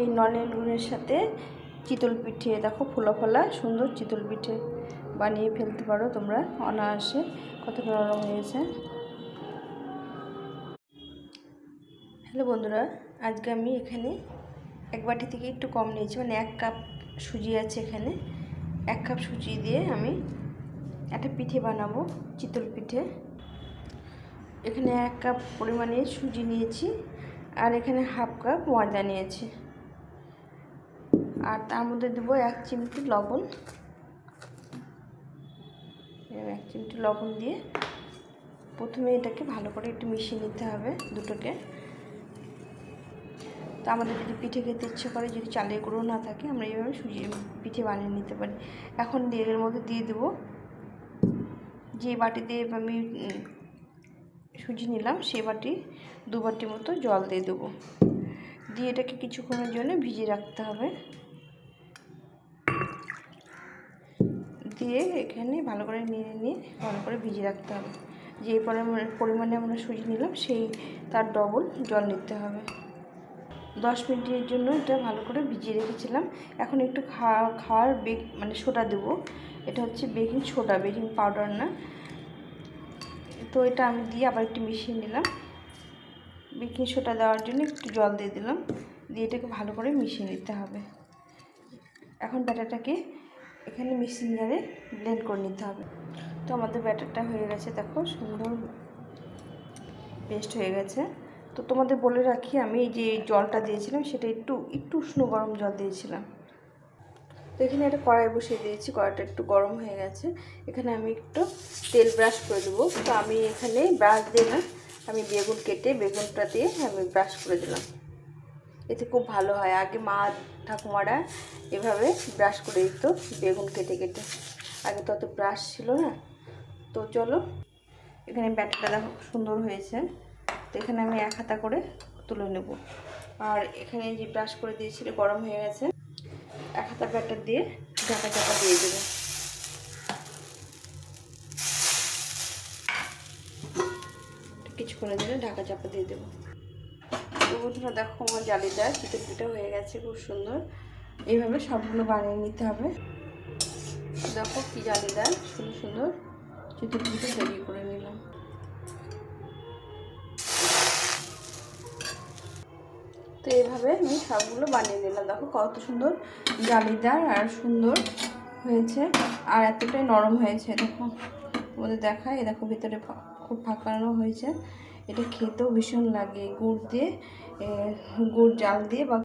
এই নলেন গুড়ের সাথে চিতল পিঠে দেখো ফোলা ফোলা সুন্দর চিতল পিঠে বানিয়ে ফেলতে পারো তোমরা অনায়াসে। কতটা নরম হয়েছে। হ্যালো বন্ধুরা, আজকে আমি এখানে এক বাটি থেকে একটু কম নিয়েছি, মানে 1 কাপ সুজি আছে এখানে। 1 কাপ সুজি দিয়ে আমি একটা পিঠে বানাবো, চিতল পিঠে। এখানে 1 কাপ পরিমাণে সুজি নিয়েছি আর এখানে হাফ কাপ ময়দা নিয়েছি, আর তার মধ্যে দেবো 1 চিমটি লবণ। 1 চিমটি লবণ দিয়ে প্রথমে এটাকে ভালো করে একটু মিশিয়ে নিতে হবে দুটোকে। তো আমাদের যদি পিঠে খেতে ইচ্ছে করে, যদি চালের গুঁড়ো না থাকে, আমরা এইভাবে সুজি পিঠে বানিয়ে নিতে পারি। এখন এর মধ্যে দিয়ে দেবো যে বাটিতে আমি সুজি নিলাম, সেই বাটি 2 বাটি মতো জল দিয়ে দেবো। দিয়ে এটাকে কিছুক্ষণের জন্য ভিজিয়ে রাখতে হবে। দিয়ে এখানে ভালো করে নিয়ে ভালো করে ভিজিয়ে রাখতে হবে। যে পরিমাণে আমরা সুজি নিলাম সেই তার ডবল জল নিতে হবে। 10 মিনিটের জন্য এটা ভালো করে ভিজিয়ে রেখেছিলাম। এখন একটু খাওয়ার মানে সোডা দেবো। এটা হচ্ছে বেকিং সোডা, বেকিং পাউডার না। তো এটা আমি দিয়ে আবার একটু মিশিয়ে নিলাম। বেকিং সোডা দেওয়ার জন্য একটু জল দিয়ে দিলাম। দিয়ে এটাকে ভালো করে মিশিয়ে নিতে হবে। এখন ব্যাটারটাকে এখানে মিক্সিং জারে ব্লেন্ড করে নিতে হবে। তো আমাদের ব্যাটারটা হয়ে গেছে, দেখো সুন্দর পেস্ট হয়ে গেছে। তো তোমাদের বলে রাখি, আমি এই যে জলটা দিয়েছিলাম সেটা একটু উষ্ণ গরম জল দিয়েছিলাম। তো এখানে একটা কড়াই বসিয়ে দিয়েছি, কড়াইটা একটু গরম হয়ে গেছে। এখানে আমি একটু তেল ব্রাশ করে দেবো। তো আমি এখানে ব্রাশ দিয়ে না, আমি বেগুন কেটে বেগুনটা দিয়ে আমি ব্রাশ করে দিলাম। এতে খুব ভালো হয়। আগে মা ঠাকুমারা এভাবে ব্রাশ করে দিত বেগুন কেটে কেটে, আগে তো অত ব্রাশ ছিল না। তো চলো, এখানে ব্যাটারটা দেখো সুন্দর হয়েছে। তো এখানে আমি 1 হাতা করে তুলে নেব। আর এখানে যে ব্রাশ করে দিয়েছিল গরম হয়ে গেছে, 1 হাতা ব্যাটার দিয়ে ঢাকা দিয়ে দেবো। কিছুক্ষণের জন্য ঢাকা চাপা দিয়ে দেবো। তো বন্ধুরা দেখো, আমার জালিদার চিতল পিঠা হয়ে গেছে খুব সুন্দর। এইভাবে সবগুলো বানিয়ে নিতে হবে। দেখো কি জালিদার সুন্দর সুন্দর চিতল পিঠা তৈরি করে নিলাম। তো এইভাবে আমি সবগুলো বানিয়ে নিলাম। দেখো কত সুন্দর জালিদার আর সুন্দর হয়েছে, আর এতটাই নরম হয়েছে। দেখো তোমাদের দেখায়, দেখো ভিতরে খুব ফাঁকানো হয়েছে। এটা খেতেও ভীষণ লাগে, গুড় জাল দিয়ে বা